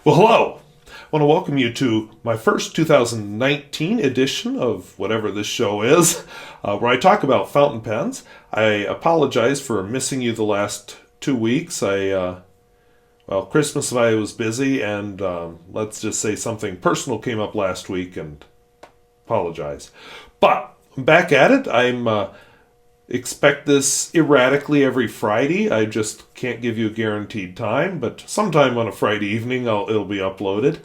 Well, hello. I want to welcome you to my first 2019 edition of whatever this show is, where I talk about fountain pens. I apologize for missing you the last 2 weeks. Christmas I was busy, and let's just say something personal came up last week, and apologize. But I'm back at it. Expect this erratically every Friday. I just can't give you a guaranteed time, but sometime on a Friday evening it'll be uploaded.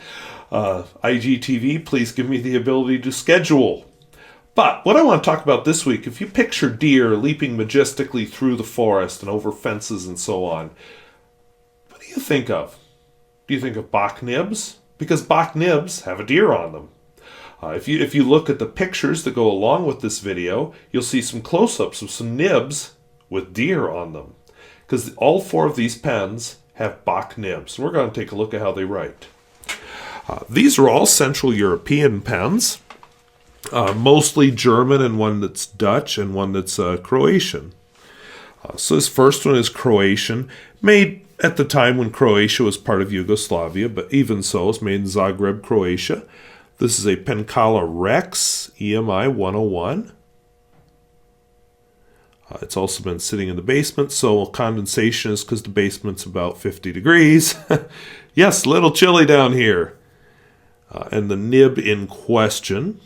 IGTV, please give me the ability to schedule. But what I want to talk about this week, if you picture deer leaping majestically through the forest and over fences and so on, what do you think of? Do you think of Bock Nibs? Because Bock Nibs have a deer on them. If you look at the pictures that go along with this video, you'll see some close-ups of some nibs with deer on them. Because all four of these pens have Bock Nibs. We're going to take a look at how they write. These are all Central European pens, mostly German and one that's Dutch and one that's Croatian. So this first one is Croatian, made at the time when Croatia was part of Yugoslavia, but even so, it's made in Zagreb, Croatia. This is a Penkala Rex EMI 101. It's also been sitting in the basement, so condensation is because the basement's about 50 degrees. Yes, a little chilly down here. And the nib in question.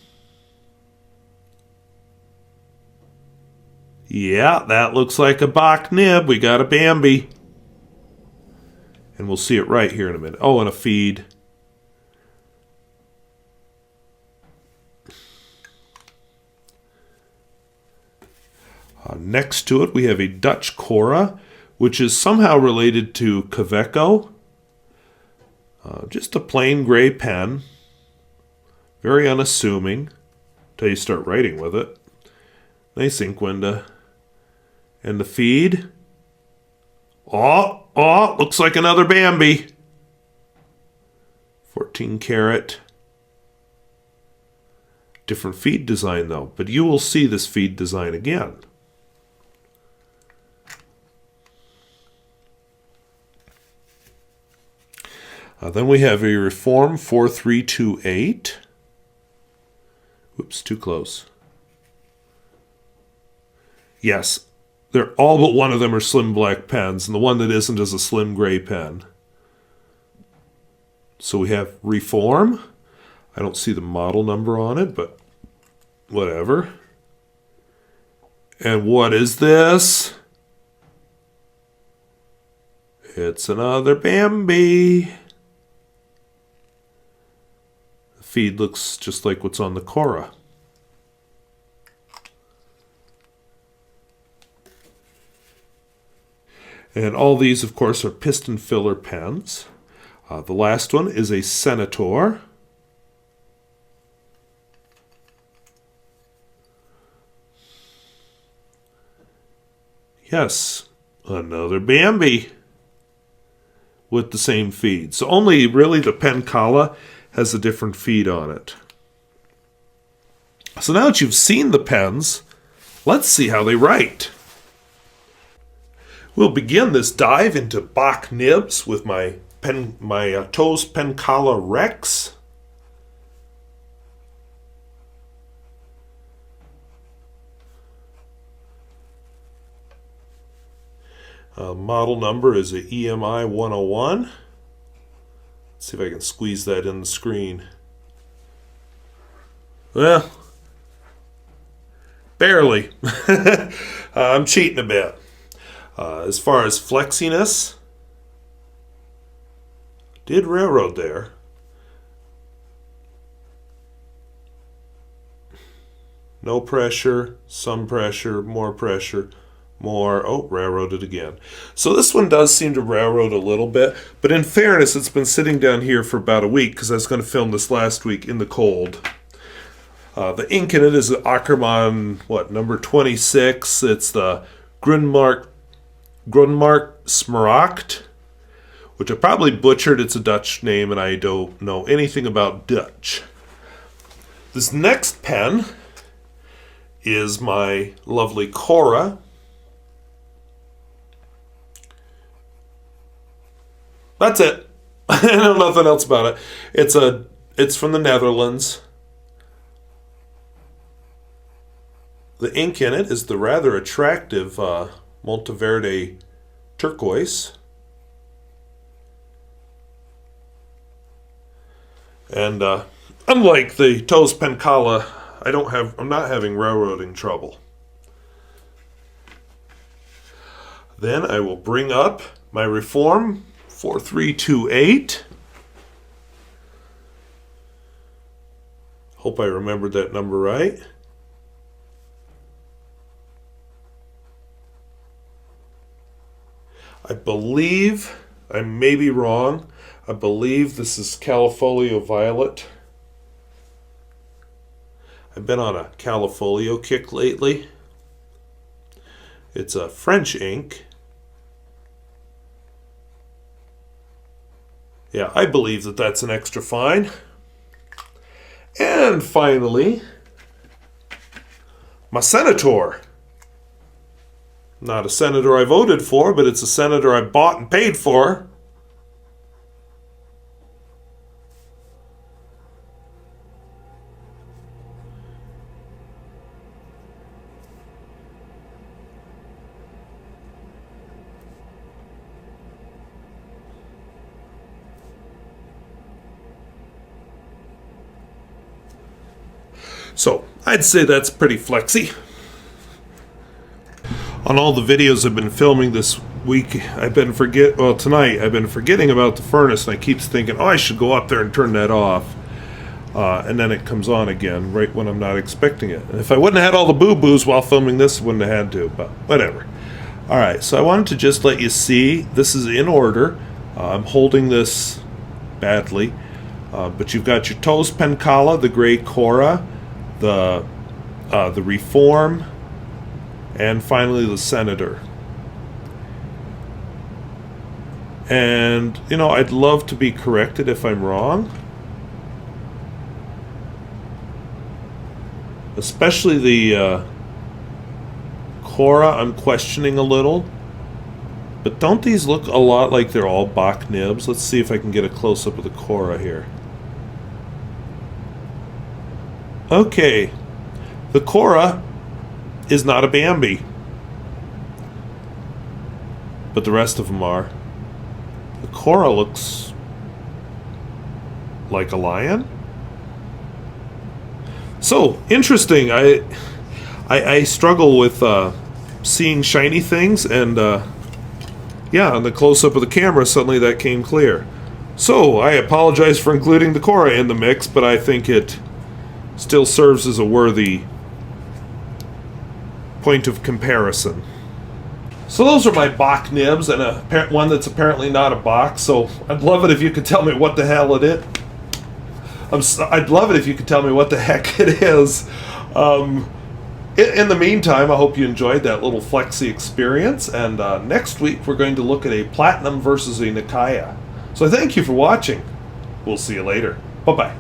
Yeah, that looks like a Bock nib. We got a Bambi. And we'll see it right here in a minute. Oh, and a feed. Next to it, we have a Dutch Cora, which is somehow related to Kaweco. Just a plain gray pen. Very unassuming until you start writing with it. Nice ink window. And the feed. Oh, looks like another Bambi. 14 karat. Different feed design though, but you will see this feed design again. Then we have a Reform 4328. Oops, too close. Yes, they're all but one of them are slim black pens, and the one that isn't is a slim gray pen. So we have Reform. I don't see the model number on it, but whatever. And what is this? It's another Bambi. Feed looks just like what's on the Cora. And all these, of course, are piston filler pens. The last one is a Senator. Yes, another Bambi with the same feed. So only really the Penkala has a different feed on it. So now that you've seen the pens, let's see how they write. We'll begin this dive into Bock Nibs with my Toes Penkala Rex. Model number is a EMI 101. Let's see if I can squeeze that in the screen. Well, barely. I'm cheating a bit. As far as flexiness, did railroad there. No pressure, some pressure, more pressure. More, railroaded again. So this one does seem to railroad a little bit, but in fairness, it's been sitting down here for about a week because I was going to film this last week in the cold. The ink in it is the Ackermann, number 26. It's the Grunmark Smaragd, which I probably butchered. It's a Dutch name, and I don't know anything about Dutch. This next pen is my lovely Cora. That's it. I know nothing else about it. It's from the Netherlands. The ink in it is the rather attractive Monteverde turquoise. And unlike the Tos Pencala, I'm not having railroading trouble. Then I will bring up my Reform 4328. Hope I remembered that number right. I believe, I may be wrong, I believe this is Califolio Violet. I've been on a Califolio kick lately. It's a French ink. Yeah, I believe that that's an extra fine. And finally, my Senator. Not a senator I voted for, but it's a senator I bought and paid for. So, I'd say that's pretty flexy. On all the videos I've been filming this week, tonight, I've been forgetting about the furnace, and I keep thinking, oh, I should go up there and turn that off. And then it comes on again, right when I'm not expecting it. And if I wouldn't have had all the boo-boos while filming this, I wouldn't have had to, but whatever. Alright, so I wanted to just let you see, this is in order. I'm holding this badly. But you've got your Tos Pencala, the Gray Cora, the Reform, and finally the Senator. And, you know, I'd love to be corrected if I'm wrong. Especially the Cora, I'm questioning a little. But don't these look a lot like they're all Bock Nibs? Let's see if I can get a close-up of the Cora here. Okay. The Cora is not a Bambi. But the rest of them are. The Cora looks like a lion. So, interesting. I struggle with seeing shiny things, and yeah, on the close-up of the camera, suddenly that came clear. So, I apologize for including the Cora in the mix, but I think it still serves as a worthy point of comparison. So those are my Bock Nibs, and one that's apparently not a Bock, so I'd love it if you could tell me what the hell it is. I'd love it if you could tell me what the heck it is. In the meantime, I hope you enjoyed that little flexi experience, and next week we're going to look at a Platinum versus a Nikaya. So thank you for watching. We'll see you later. Bye-bye.